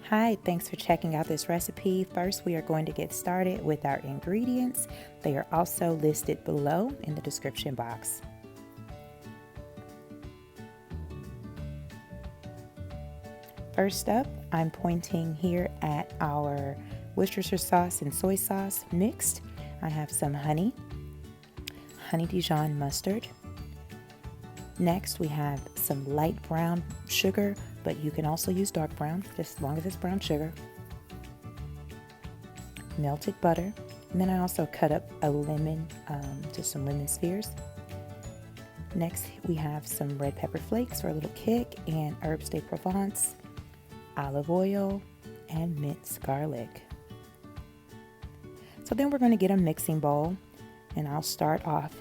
Hi, thanks for checking out this recipe. First, we are going to get started with our ingredients. They are also listed below in the description box. First up, I'm pointing here at our Worcestershire sauce and soy sauce mixed. I have some honey Dijon mustard. Next, we have some light brown sugar, but you can also use dark brown, just as long as it's brown sugar. Melted butter, and then I also cut up a lemon, just some lemon spheres. Next, we have some red pepper flakes for a little kick, and herbs de Provence, olive oil, and minced garlic. So then we're going to get a mixing bowl, and I'll start off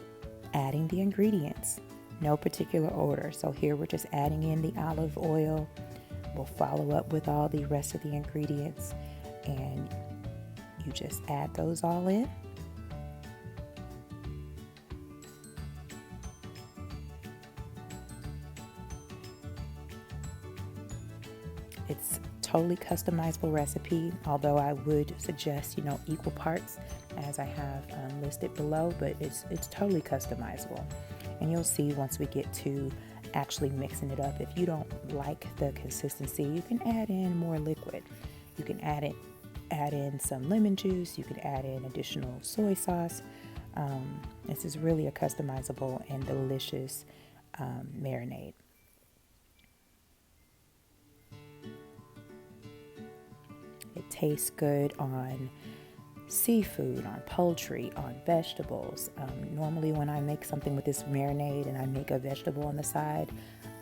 adding the ingredients. No particular order. So here we're just adding in the olive oil. We'll follow up with all the rest of the ingredients, and you just add those all in. It's totally customizable recipe, although I would suggest, equal parts as I have listed below, but it's totally customizable. And you'll see once we get to actually mixing it up, if you don't like the consistency, you can add in more liquid. You can add in some lemon juice. You can add in additional soy sauce. This is really a customizable and delicious marinade. It tastes good on seafood, on poultry, on vegetables. Normally when I make something with this marinade and I make a vegetable on the side,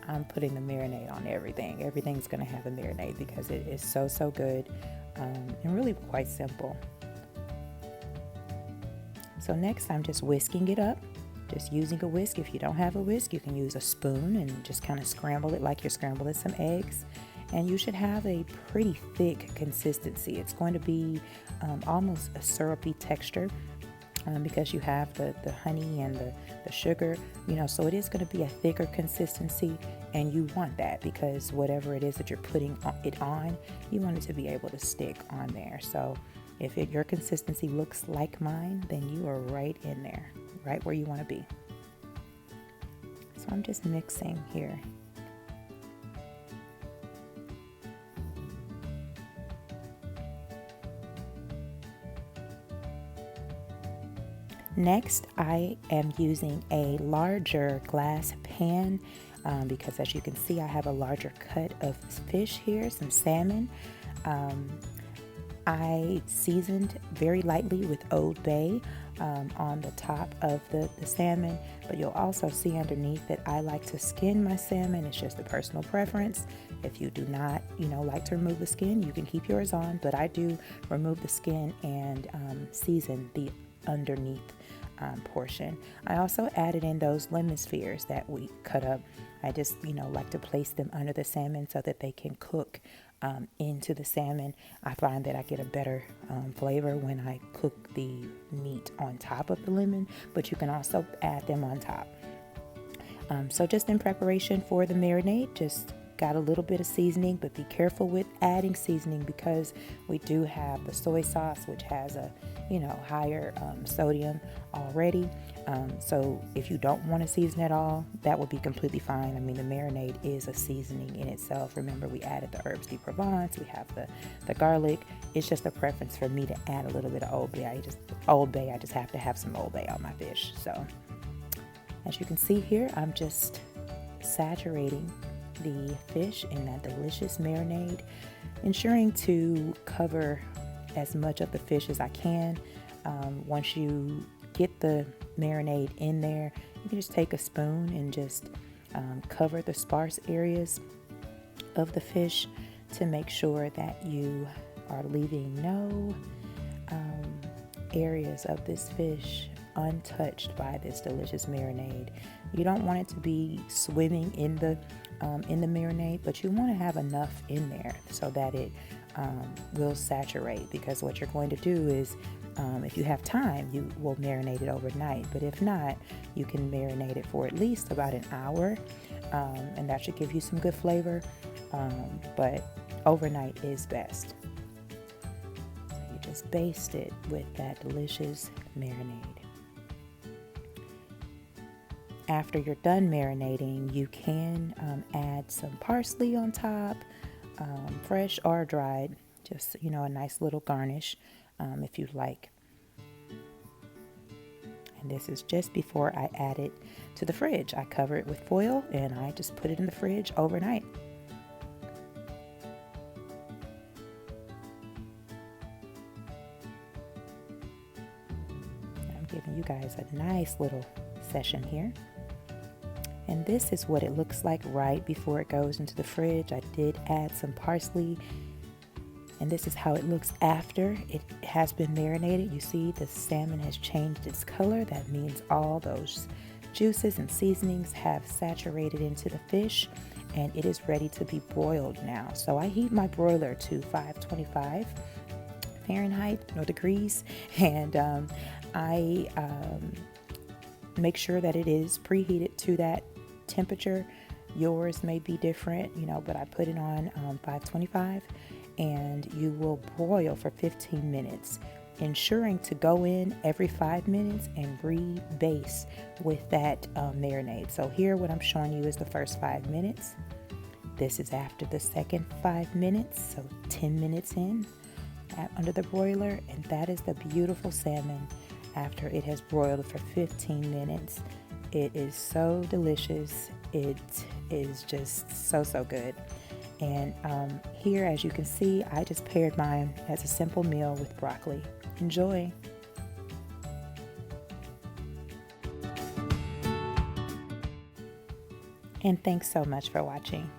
I'm putting the marinade on everything. Everything's going to have a marinade because it is so good and really quite simple. So next I'm just whisking it up, just using a whisk. If you don't have a whisk, you can use a spoon and just kind of scramble it like you're scrambling some eggs. And you should have a pretty thick consistency. It's going to be almost a syrupy texture because you have the honey and the sugar, so it is going to be a thicker consistency, and you want that because whatever it is that you're putting it on, you want it to be able to stick on there. So if your consistency looks like mine, then you are right in there, right where you want to be. So I'm just mixing here. Next, I am using a larger glass pan because as you can see, I have a larger cut of fish here, some salmon. I seasoned very lightly with Old Bay on the top of the salmon, but you'll also see underneath that I like to skin my salmon. It's just a personal preference. If you do not, like to remove the skin, you can keep yours on, but I do remove the skin and season the underneath portion. I also added in those lemon spheres that we cut up. I just, like to place them under the salmon so that they can cook into the salmon. I find that I get a better flavor when I cook the meat on top of the lemon, but you can also add them on top. So just in preparation for the marinade, just got a little bit of seasoning, but be careful with adding seasoning because we do have the soy sauce, which has a higher sodium already. So if you don't want to season at all, that would be completely fine. I mean, the marinade is a seasoning in itself. Remember, we added the herbs de Provence, we have the garlic. It's just a preference for me to add a little bit of Old Bay. I just have to have some Old Bay on my fish. So as you can see here, I'm just saturating the fish in that delicious marinade, ensuring to cover as much of the fish as I can. Once you get the marinade in there, you can just take a spoon and just cover the sparse areas of the fish to make sure that you are leaving no areas of this fish untouched by this delicious marinade. You don't want it to be swimming in the marinade, but you want to have enough in there so that it will saturate, because what you're going to do is if you have time, you will marinate it overnight, but if not, you can marinate it for at least about an hour, and that should give you some good flavor. But overnight is best. You just baste it with that delicious marinade. After you're done marinating, you can add some parsley on top, fresh or dried, just, you know, a nice little garnish if you like. And this is just before I add it to the fridge. I cover it with foil and I just put it in the fridge overnight. I'm giving you guys a nice little session here. And this is what it looks like right before it goes into the fridge. I did add some parsley. And this is how it looks after it has been marinated. You see the salmon has changed its color. That means all those juices and seasonings have saturated into the fish and it is ready to be broiled now. So I heat my broiler to 525 Fahrenheit, no degrees, and I make sure that it is preheated to that temperature. Yours may be different, you know, but I put it on 525, and you will broil for 15 minutes, ensuring to go in every 5 minutes and rebase with that marinade. So here what I'm showing you is the first 5 minutes. This is after the second 5 minutes, so 10 minutes in under the broiler, and that is the beautiful salmon after it has broiled for 15 minutes. It is so delicious. It is just so good. And here, as you can see, I just paired mine as a simple meal with broccoli. Enjoy. And thanks so much for watching.